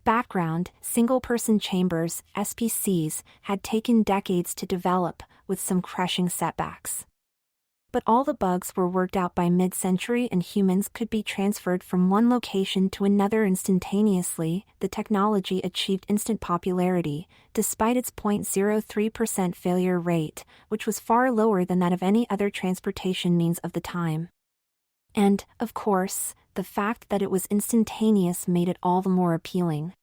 Background: single-person chambers, SPCs, had taken decades to develop, with some crushing setbacks. But all the bugs were worked out by mid-century and humans could be transferred from one location to another instantaneously. The technology achieved instant popularity, despite its 0.03% failure rate, which was far lower than that of any other transportation means of the time. And, of course, the fact that it was instantaneous made it all the more appealing.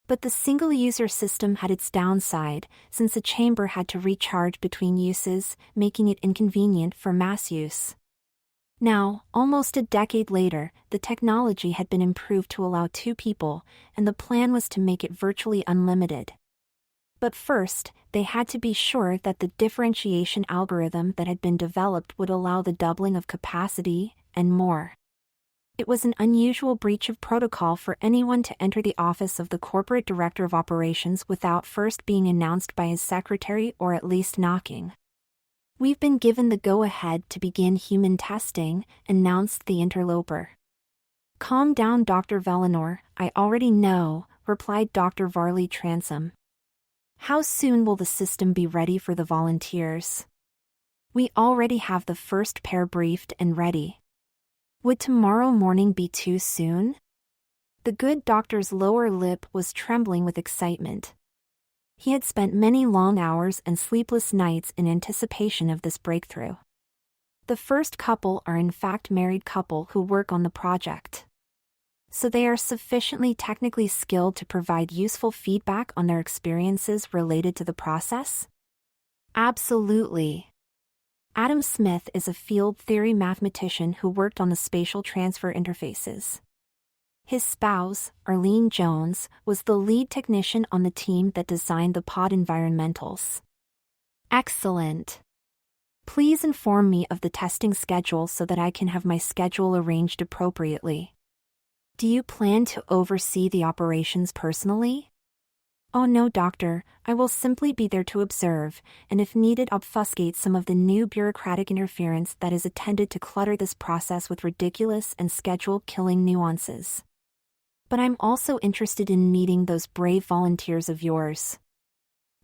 But the single-user system had its downside, since a chamber had to recharge between uses, making it inconvenient for mass use. Now, almost a decade later, the technology had been improved to allow 2 people, and the plan was to make it virtually unlimited. But first, they had to be sure that the differentiation algorithm that had been developed would allow the doubling of capacity, and more. It was an unusual breach of protocol for anyone to enter the office of the corporate director of operations without first being announced by his secretary or at least knocking. "We've been given the go-ahead to begin human testing," announced the interloper. "Calm down, Dr. Vellenor, I already know," replied Dr. Varley Transom. "How soon will the system be ready for the volunteers?" "We already have the first pair briefed and ready." "Would tomorrow morning be too soon?" The good doctor's lower lip was trembling with excitement. He had spent many long hours and sleepless nights in anticipation of this breakthrough. The first couple are in fact married couple who work on the project. So they are sufficiently technically skilled to provide useful feedback on their experiences related to the process? Absolutely. Adam Smith is a field theory mathematician who worked on the spatial transfer interfaces. His spouse, Arlene Jones, was the lead technician on the team that designed the pod environmentals. Excellent. Please inform me of the testing schedule so that I can have my schedule arranged appropriately. Do you plan to oversee the operations personally? Oh no, doctor, I will simply be there to observe, and if needed obfuscate some of the new bureaucratic interference that is intended to clutter this process with ridiculous and schedule-killing nuances. But I'm also interested in meeting those brave volunteers of yours.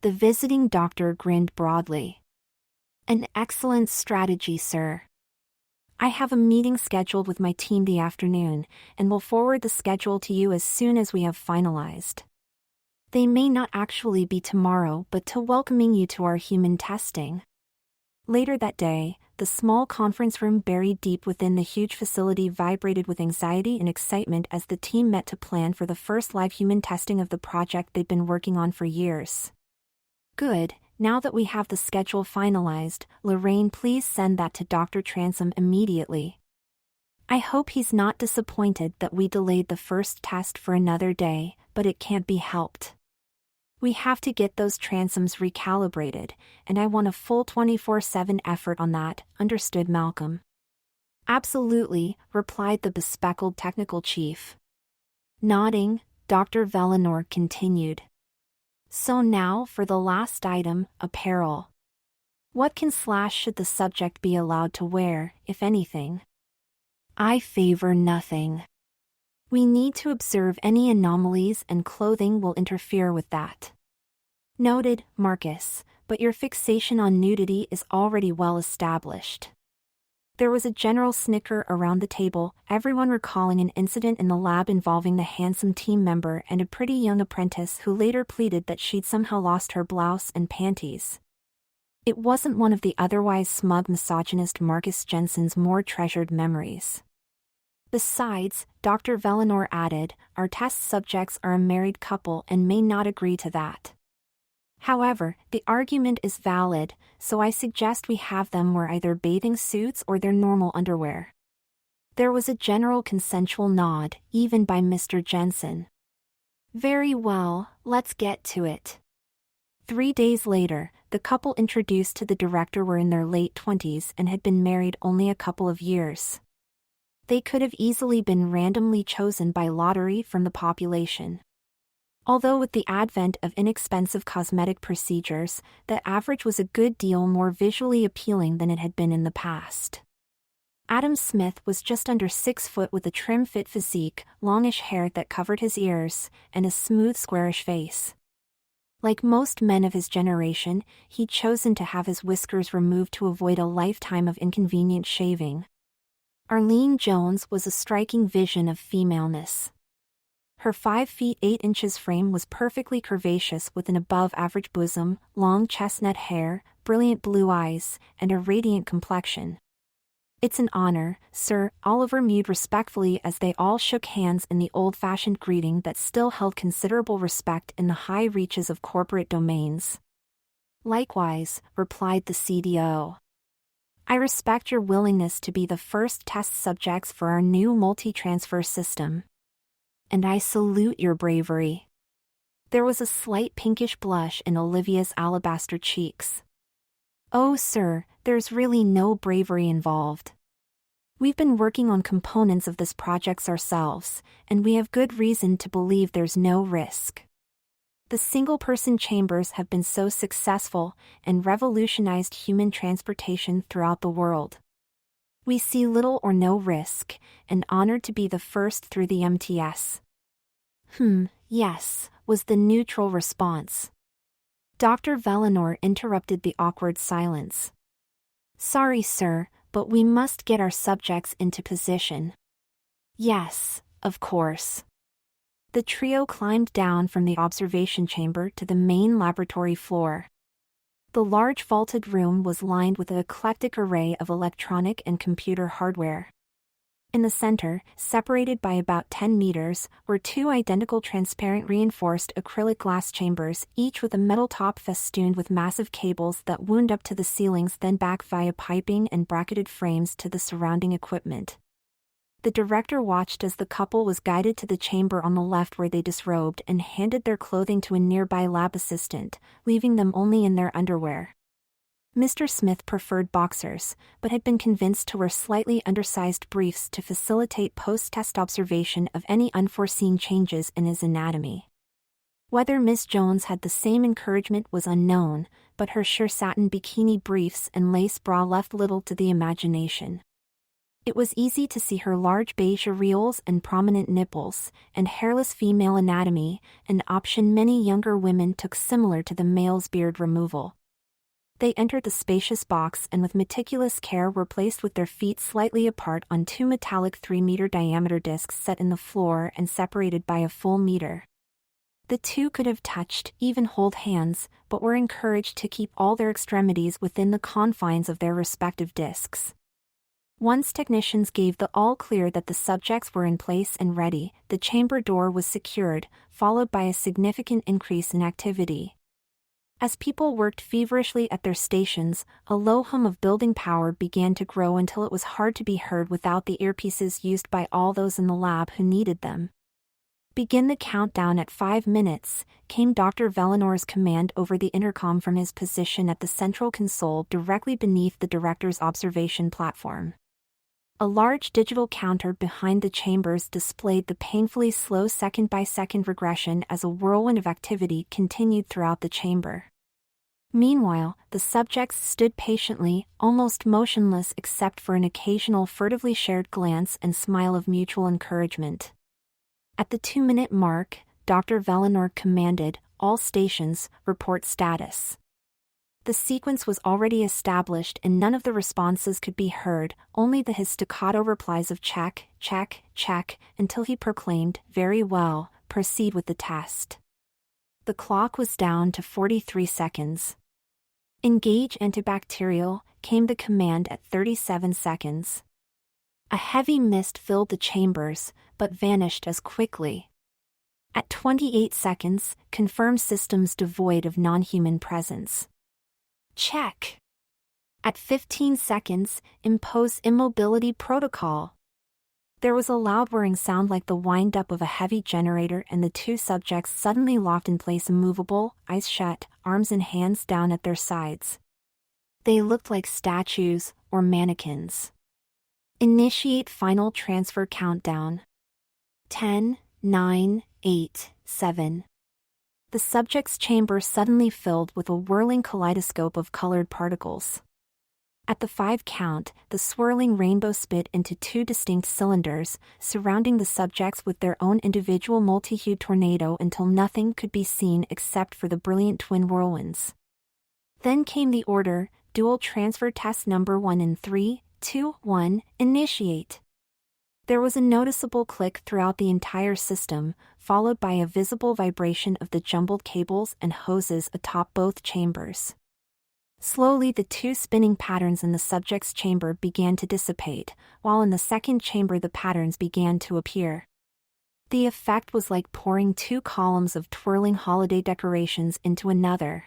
The visiting doctor grinned broadly. An excellent strategy, sir. I have a meeting scheduled with my team the afternoon, and will forward the schedule to you as soon as we have finalized. They may not actually be tomorrow, but to welcoming you to our human testing. Later that day, the small conference room buried deep within the huge facility vibrated with anxiety and excitement as the team met to plan for the first live human testing of the project they'd been working on for years. Good, now that we have the schedule finalized, Lorraine, please send that to Dr. Transom immediately. I hope he's not disappointed that we delayed the first test for another day, but it can't be helped. We have to get those transoms recalibrated, and I want a full 24/7 effort on that, understood Malcolm? Absolutely, replied the bespectacled technical chief. Nodding, Dr. Vellenor continued. So now for the last item, apparel. What should the subject be allowed to wear, if anything? I favor nothing. We need to observe any anomalies and clothing will interfere with that. Noted, Marcus, but your fixation on nudity is already well established. There was a general snicker around the table, everyone recalling an incident in the lab involving the handsome team member and a pretty young apprentice who later pleaded that she'd somehow lost her blouse and panties. It wasn't one of the otherwise smug misogynist Marcus Jensen's more treasured memories. Besides, Dr. Vellenor added, our test subjects are a married couple and may not agree to that. However, the argument is valid, so I suggest we have them wear either bathing suits or their normal underwear. There was a general consensual nod, even by Mr. Jensen. Very well, let's get to it. 3 days later, the couple introduced to the director were in their late 20s and had been married only a couple of years. They could have easily been randomly chosen by lottery from the population. Although with the advent of inexpensive cosmetic procedures, the average was a good deal more visually appealing than it had been in the past. Adam Smith was just under 6 foot with a trim-fit physique, longish hair that covered his ears, and a smooth squarish face. Like most men of his generation, he'd chosen to have his whiskers removed to avoid a lifetime of inconvenient shaving. Arlene Jones was a striking vision of femaleness. Her 5 feet 8 inches frame was perfectly curvaceous with an above-average bosom, long chestnut hair, brilliant blue eyes, and a radiant complexion. "It's an honor, sir," Oliver mewed respectfully as they all shook hands in the old-fashioned greeting that still held considerable respect in the high reaches of corporate domains. "Likewise," replied the CDO. "I respect your willingness to be the first test subjects for our new multi-transfer system. And I salute your bravery." There was a slight pinkish blush in Olivia's alabaster cheeks. "Oh, sir, there's really no bravery involved. We've been working on components of this project ourselves, and we have good reason to believe there's no risk. The single-person chambers have been so successful and revolutionized human transportation throughout the world. We see little or no risk, and honored to be the first through the MTS." Yes," was the neutral response. Dr. Vellenor interrupted the awkward silence. "Sorry, sir, but we must get our subjects into position." "Yes, of course." The trio climbed down from the observation chamber to the main laboratory floor. The large vaulted room was lined with an eclectic array of electronic and computer hardware. In the center, separated by about 10 meters, were 2 identical transparent reinforced acrylic glass chambers, each with a metal top festooned with massive cables that wound up to the ceilings, then back via piping and bracketed frames to the surrounding equipment. The director watched as the couple was guided to the chamber on the left, where they disrobed and handed their clothing to a nearby lab assistant, leaving them only in their underwear. Mr. Smith preferred boxers, but had been convinced to wear slightly undersized briefs to facilitate post-test observation of any unforeseen changes in his anatomy. Whether Miss Jones had the same encouragement was unknown, but her sheer satin bikini briefs and lace bra left little to the imagination. It was easy to see her large beige areoles and prominent nipples, and hairless female anatomy, an option many younger women took similar to the male's beard removal. They entered the spacious box and with meticulous care were placed with their feet slightly apart on 2 metallic 3-meter diameter discs set in the floor and separated by a full meter. The two could have touched, even hold hands, but were encouraged to keep all their extremities within the confines of their respective discs. Once technicians gave the all-clear that the subjects were in place and ready, the chamber door was secured, followed by a significant increase in activity. As people worked feverishly at their stations, a low hum of building power began to grow until it was hard to be heard without the earpieces used by all those in the lab who needed them. "Begin the countdown at 5 minutes, came Dr. Vellenor's command over the intercom from his position at the central console directly beneath the director's observation platform. A large digital counter behind the chambers displayed the painfully slow second-by-second regression as a whirlwind of activity continued throughout the chamber. Meanwhile, the subjects stood patiently, almost motionless except for an occasional furtively shared glance and smile of mutual encouragement. At the 2-minute mark, Dr. Vellenor commanded, "All stations, report status." The sequence was already established and none of the responses could be heard, only the his staccato replies of check, check, check, until he proclaimed, "Very well, proceed with the test." The clock was down to 43 seconds. "Engage antibacterial," came the command at 37 seconds. A heavy mist filled the chambers, but vanished as quickly. At 28 seconds, confirm systems devoid of non-human presence. Check. At 15 seconds, impose immobility protocol. There was a loud whirring sound like the wind-up of a heavy generator, and the two subjects suddenly locked in place, immovable, eyes shut, arms and hands down at their sides. They looked like statues or mannequins. Initiate final transfer countdown. 10, 9, 8, 7. The subject's chamber suddenly filled with a whirling kaleidoscope of colored particles. At the 5 count, the swirling rainbow spit into 2 distinct cylinders, surrounding the subjects with their own individual multi-hued tornado until nothing could be seen except for the brilliant twin whirlwinds. Then came the order, dual transfer test number 1 in 3, 2, 1, initiate. There was a noticeable click throughout the entire system, followed by a visible vibration of the jumbled cables and hoses atop both chambers. Slowly the 2 spinning patterns in the subject's chamber began to dissipate, while in the second chamber the patterns began to appear. The effect was like pouring 2 columns of twirling holiday decorations into another.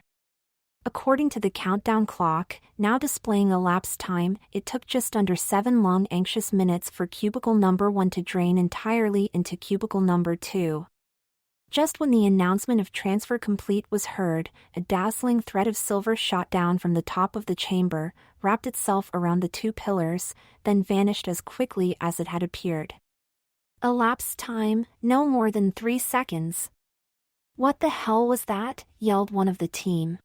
According to the countdown clock, now displaying elapsed time, it took just under 7 long anxious minutes for cubicle number 1 to drain entirely into cubicle number 2. Just when the announcement of transfer complete was heard, a dazzling thread of silver shot down from the top of the chamber, wrapped itself around the 2 pillars, then vanished as quickly as it had appeared. Elapsed time, no more than 3 seconds. "What the hell was that?" yelled one of the team.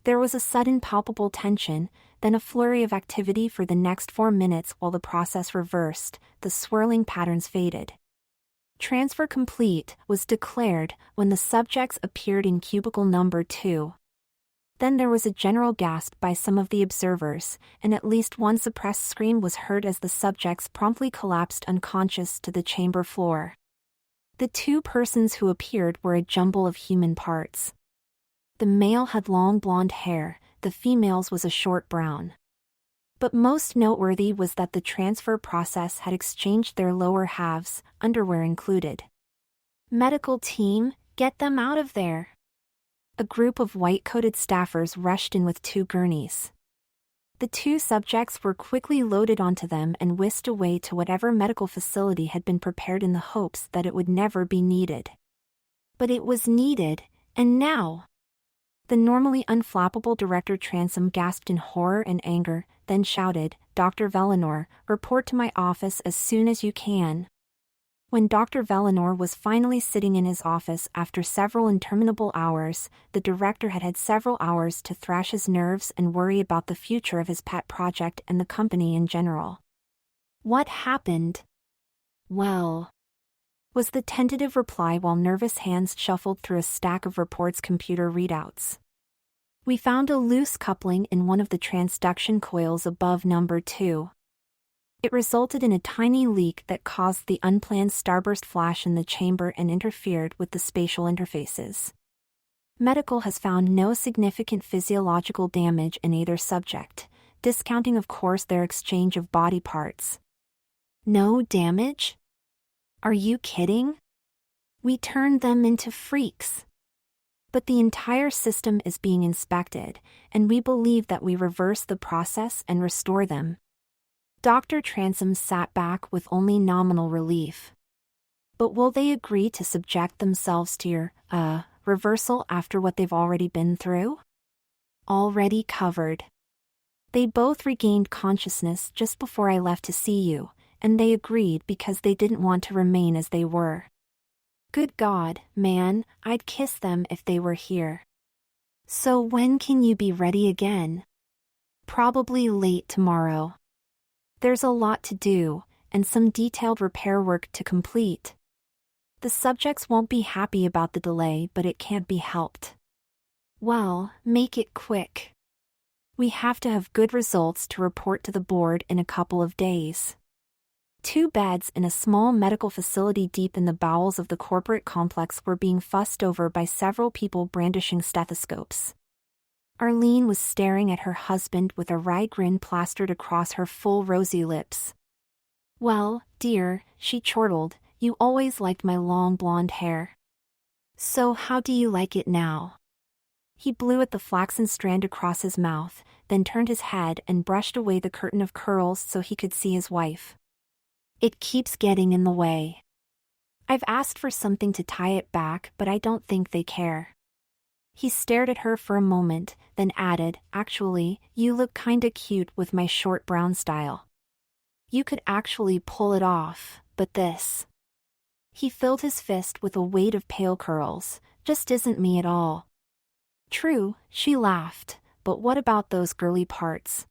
There was a sudden palpable tension, then a flurry of activity for the next 4 minutes while the process reversed, the swirling patterns faded. Transfer complete was declared when the subjects appeared in cubicle number 2. Then there was a general gasp by some of the observers, and at least one suppressed scream was heard as the subjects promptly collapsed unconscious to the chamber floor. The 2 persons who appeared were a jumble of human parts. The male had long blonde hair, the female's was a short brown. But most noteworthy was that the transfer process had exchanged their lower halves, underwear included. "Medical team, get them out of there!" A group of white-coated staffers rushed in with 2 gurneys. The 2 subjects were quickly loaded onto them and whisked away to whatever medical facility had been prepared in the hopes that it would never be needed. But it was needed, and now! The normally unflappable Director Transom gasped in horror and anger, then shouted, "Dr. Vellenor, report to my office as soon as you can." When Dr. Vellenor was finally sitting in his office after several interminable hours, the director had had several hours to thrash his nerves and worry about the future of his pet project and the company in general. "What happened?" "Well," was the tentative reply while nervous hands shuffled through a stack of reports' computer readouts. "We found a loose coupling in one of the transduction coils above number 2. It resulted in a tiny leak that caused the unplanned starburst flash in the chamber and interfered with the spatial interfaces. Medical has found no significant physiological damage in either subject, discounting of course their exchange of body parts." "No damage? Are you kidding? We turned them into freaks." "But the entire system is being inspected, and we believe that we reverse the process and restore them." Dr. Transom sat back with only nominal relief. "But will they agree to subject themselves to your, reversal after what they've already been through?" "Already covered. They both regained consciousness just before I left to see you, and they agreed because they didn't want to remain as they were. Good God, man, I'd kiss them if they were here." "So when can you be ready again?" "Probably late tomorrow. There's a lot to do, and some detailed repair work to complete. The subjects won't be happy about the delay, but it can't be helped." "Well, make it quick. We have to have good results to report to the board in a couple of days." 2 beds in a small medical facility deep in the bowels of the corporate complex were being fussed over by several people brandishing stethoscopes. Arlene was staring at her husband with a wry grin plastered across her full rosy lips. "Well, dear," she chortled, "you always liked my long blonde hair. So how do you like it now?" He blew at the flaxen strand across his mouth, then turned his head and brushed away the curtain of curls so he could see his wife. "It keeps getting in the way. I've asked for something to tie it back, but I don't think they care." He stared at her for a moment, then added, "Actually, you look kinda cute with my short brown style. You could actually pull it off, but this." He filled his fist with a weight of pale curls, "Just isn't me at all." "True," she laughed, "but what about those girly parts?"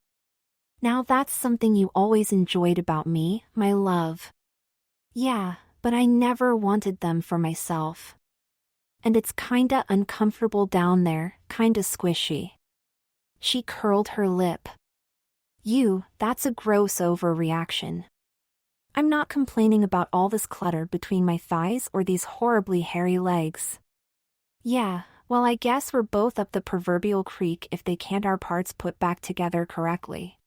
Now that's something you always enjoyed about me, my love. Yeah, but I never wanted them for myself. And it's kinda uncomfortable down there, kinda squishy. She curled her lip. That's a gross overreaction. I'm not complaining about all this clutter between my thighs or these horribly hairy legs. Yeah, well, I guess we're both up the proverbial creek if they can't our parts put back together correctly.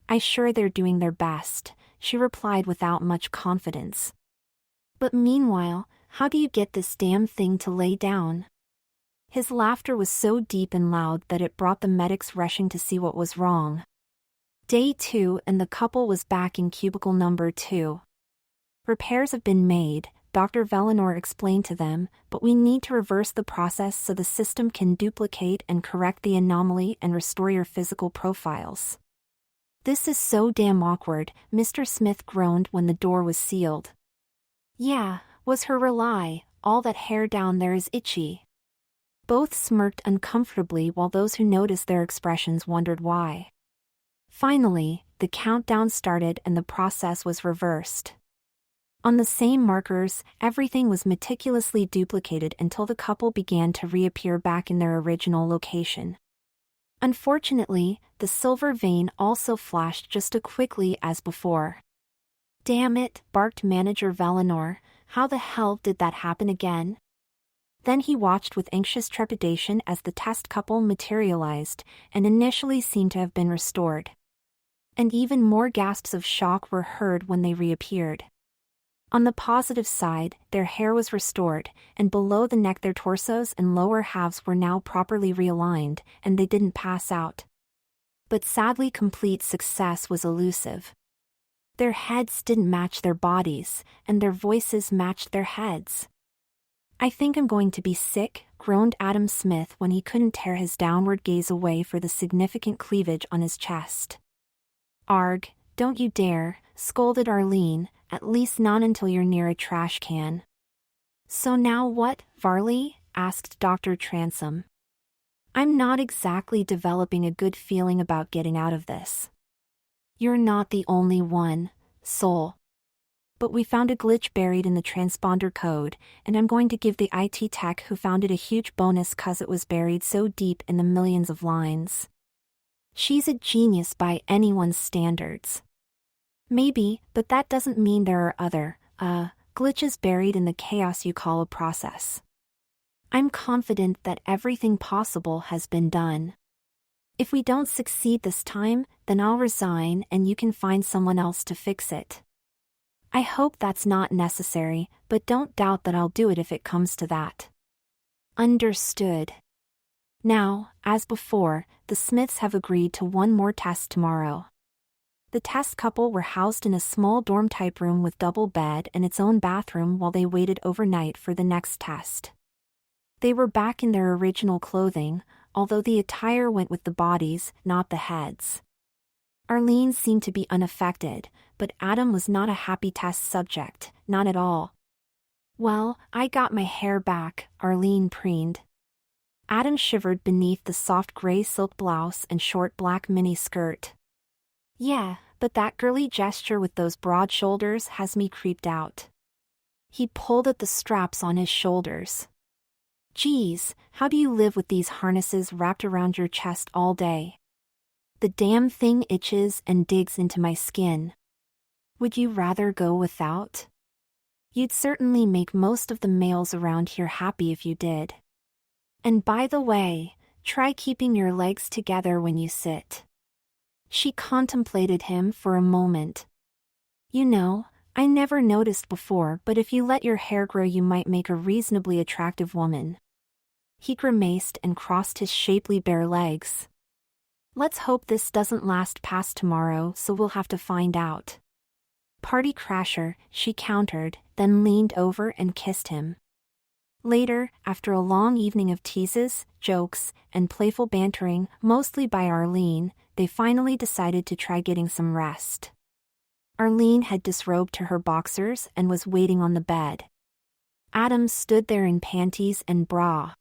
I'm sure they're doing their best, she replied without much confidence. But meanwhile, how do you get this damn thing to lay down? His laughter was so deep and loud that it brought the medics rushing to see what was wrong. Day 2 and the couple was back in cubicle number 2. Repairs have been made, Dr. Velinor explained to them, but we need to reverse the process so the system can duplicate and correct the anomaly and restore your physical profiles. This is so damn awkward, Mr. Smith groaned when the door was sealed. Yeah, was her reply, all that hair down there is itchy. Both smirked uncomfortably while those who noticed their expressions wondered why. Finally, the countdown started and the process was reversed. On the same markers, everything was meticulously duplicated until the couple began to reappear back in their original location. Unfortunately, the silver vein also flashed just as quickly as before. Damn it, barked Manager Velinor, how the hell did that happen again? Then he watched with anxious trepidation as the test couple materialized, and initially seemed to have been restored. And even more gasps of shock were heard when they reappeared. On the positive side, their hair was restored, and below the neck their torsos and lower halves were now properly realigned, and they didn't pass out. But sadly, complete success was elusive. Their heads didn't match their bodies, and their voices matched their heads. I think I'm going to be sick, groaned Adam Smith when he couldn't tear his downward gaze away for the significant cleavage on his chest. Arg, don't you dare, scolded Arlene, at least not until you're near a trash can. So now what, Varley? Asked Dr. Transome. I'm not exactly developing a good feeling about getting out of this. You're not the only one, Soul. But we found a glitch buried in the transponder code, and I'm going to give the IT tech who found it a huge bonus 'cause it was buried so deep in the millions of lines. She's a genius by anyone's standards. Maybe, but that doesn't mean there are other, glitches buried in the chaos you call a process. I'm confident that everything possible has been done. If we don't succeed this time, then I'll resign and you can find someone else to fix it. I hope that's not necessary, but don't doubt that I'll do it if it comes to that. Understood. Now, as before, the Smiths have agreed to one more test tomorrow. The test couple were housed in a small dorm-type room with double bed and its own bathroom while they waited overnight for the next test. They were back in their original clothing, although the attire went with the bodies, not the heads. Arlene seemed to be unaffected, but Adam was not a happy test subject, not at all. Well, I got my hair back, Arlene preened. Adam shivered beneath the soft gray silk blouse and short black mini skirt. Yeah, but that girly gesture with those broad shoulders has me creeped out. He pulled at the straps on his shoulders. Geez, how do you live with these harnesses wrapped around your chest all day? The damn thing itches and digs into my skin. Would you rather go without? You'd certainly make most of the males around here happy if you did. And by the way, try keeping your legs together when you sit. She contemplated him for a moment. You know, I never noticed before, but if you let your hair grow you might make a reasonably attractive woman. He grimaced and crossed his shapely bare legs. Let's hope this doesn't last past tomorrow, so we'll have to find out. Party crasher, she countered, then leaned over and kissed him. Later, after a long evening of teases, jokes, and playful bantering, mostly by Arlene, they finally decided to try getting some rest. Arlene had disrobed to her boxers and was waiting on the bed. Adam stood there in panties and bra.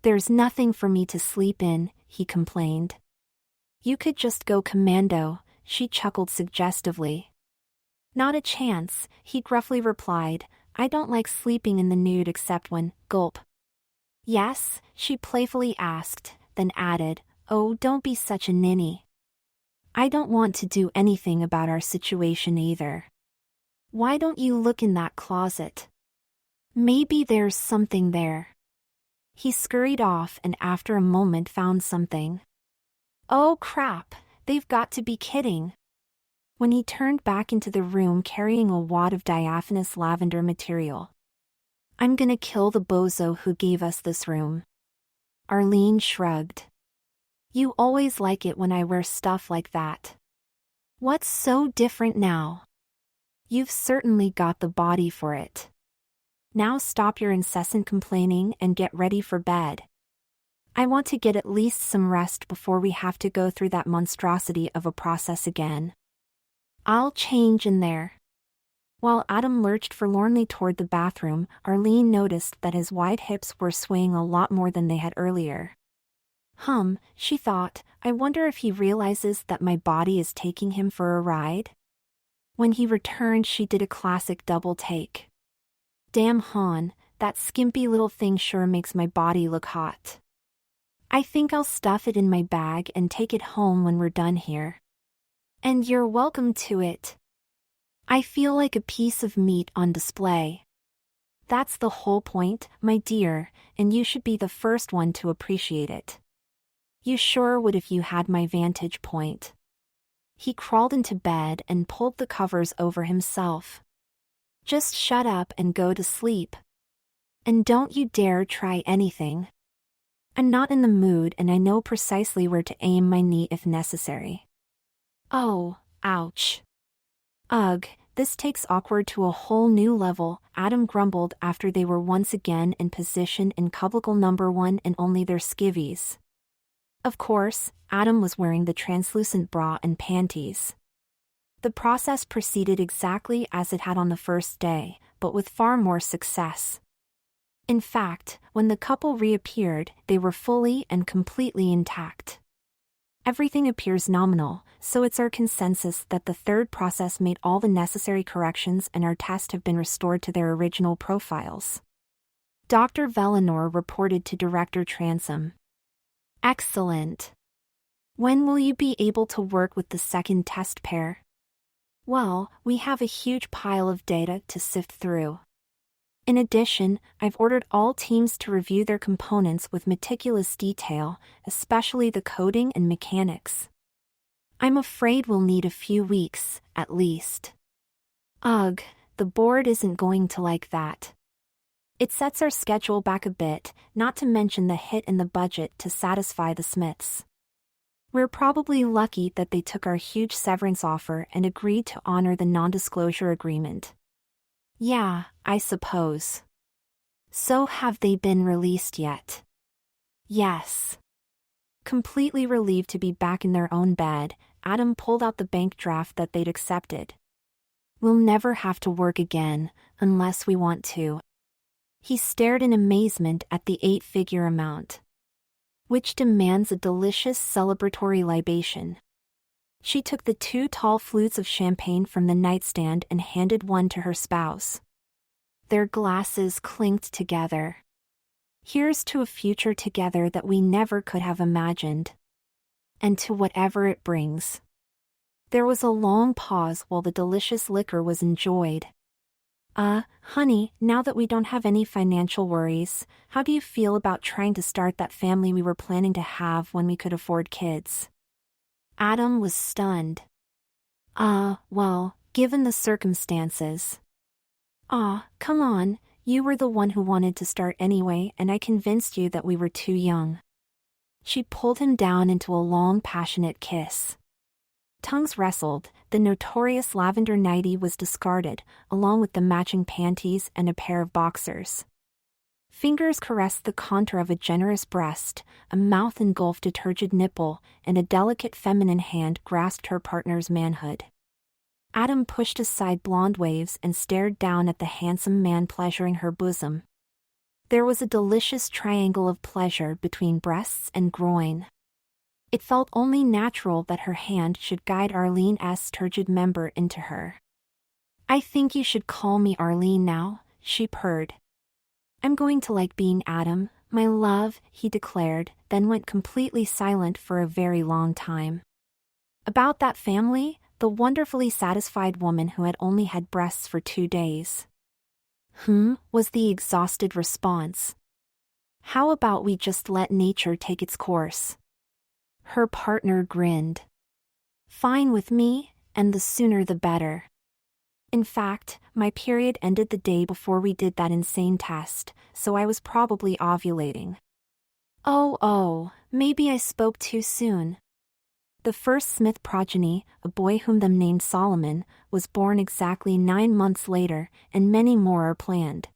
There's nothing for me to sleep in, he complained. You could just go commando, she chuckled suggestively. Not a chance, he gruffly replied. I don't like sleeping in the nude except when, gulp. Yes, she playfully asked, then added, oh, don't be such a ninny. I don't want to do anything about our situation either. Why don't you look in that closet? Maybe there's something there. He scurried off and after a moment found something. Oh crap, they've got to be kidding. When he turned back into the room carrying a wad of diaphanous lavender material. I'm gonna kill the bozo who gave us this room. Arlene shrugged. You always like it when I wear stuff like that. What's so different now? You've certainly got the body for it. Now stop your incessant complaining and get ready for bed. I want to get at least some rest before we have to go through that monstrosity of a process again. I'll change in there. While Adam lurched forlornly toward the bathroom, Arlene noticed that his wide hips were swaying a lot more than they had earlier. She thought, I wonder if he realizes that my body is taking him for a ride? When he returned, she did a classic double take. Damn Han, that skimpy little thing sure makes my body look hot. I think I'll stuff it in my bag and take it home when we're done here. And you're welcome to it. I feel like a piece of meat on display. That's the whole point, my dear, and you should be the first one to appreciate it. You sure would if you had my vantage point. He crawled into bed and pulled the covers over himself. Just shut up and go to sleep. And don't you dare try anything. I'm not in the mood and I know precisely where to aim my knee if necessary. Oh, ouch. Ugh, this takes awkward to a whole new level, Adam grumbled after they were once again in position in cubicle number 1 and only their skivvies. Of course, Adam was wearing the translucent bra and panties. The process proceeded exactly as it had on the first day, but with far more success. In fact, when the couple reappeared, they were fully and completely intact. Everything appears nominal, so it's our consensus that the third process made all the necessary corrections and our tests have been restored to their original profiles. Dr. Vellenor reported to Director Transom. Excellent. When will you be able to work with the second test pair? Well, we have a huge pile of data to sift through. In addition, I've ordered all teams to review their components with meticulous detail, especially the coding and mechanics. I'm afraid we'll need a few weeks, at least. Ugh, the board isn't going to like that. It sets our schedule back a bit, not to mention the hit in the budget to satisfy the Smiths. We're probably lucky that they took our huge severance offer and agreed to honor the non-disclosure agreement. Yeah, I suppose. So have they been released yet? Yes. Completely relieved to be back in their own bed, Adam pulled out the bank draft that they'd accepted. We'll never have to work again, unless we want to. He stared in amazement at the 8-figure amount, which demands a delicious celebratory libation. She took the 2 tall flutes of champagne from the nightstand and handed one to her spouse. Their glasses clinked together. Here's to a future together that we never could have imagined. And to whatever it brings. There was a long pause while the delicious liquor was enjoyed. Honey, now that we don't have any financial worries, how do you feel about trying to start that family we were planning to have when we could afford kids? Adam was stunned. Well, given the circumstances. Come on, you were the one who wanted to start anyway and I convinced you that we were too young. She pulled him down into a long, passionate kiss. Tongues wrestled, the notorious lavender nightie was discarded, along with the matching panties and a pair of boxers. Fingers caressed the contour of a generous breast, a mouth engulfed a turgid nipple, and a delicate feminine hand grasped her partner's manhood. Adam pushed aside blonde waves and stared down at the handsome man pleasuring her bosom. There was a delicious triangle of pleasure between breasts and groin. It felt only natural that her hand should guide Arlene's turgid member into her. "I think you should call me Arlene now," she purred. "I'm going to like being Adam, my love," he declared, then went completely silent for a very long time. About that family, the wonderfully satisfied woman who had only had breasts for 2 days. Was the exhausted response. "How about we just let nature take its course?" Her partner grinned. "Fine with me, and the sooner the better. In fact, my period ended the day before we did that insane test, so I was probably ovulating." Oh, maybe I spoke too soon. The first Smith progeny, a boy whom they named Solomon, was born exactly 9 months later, and many more are planned.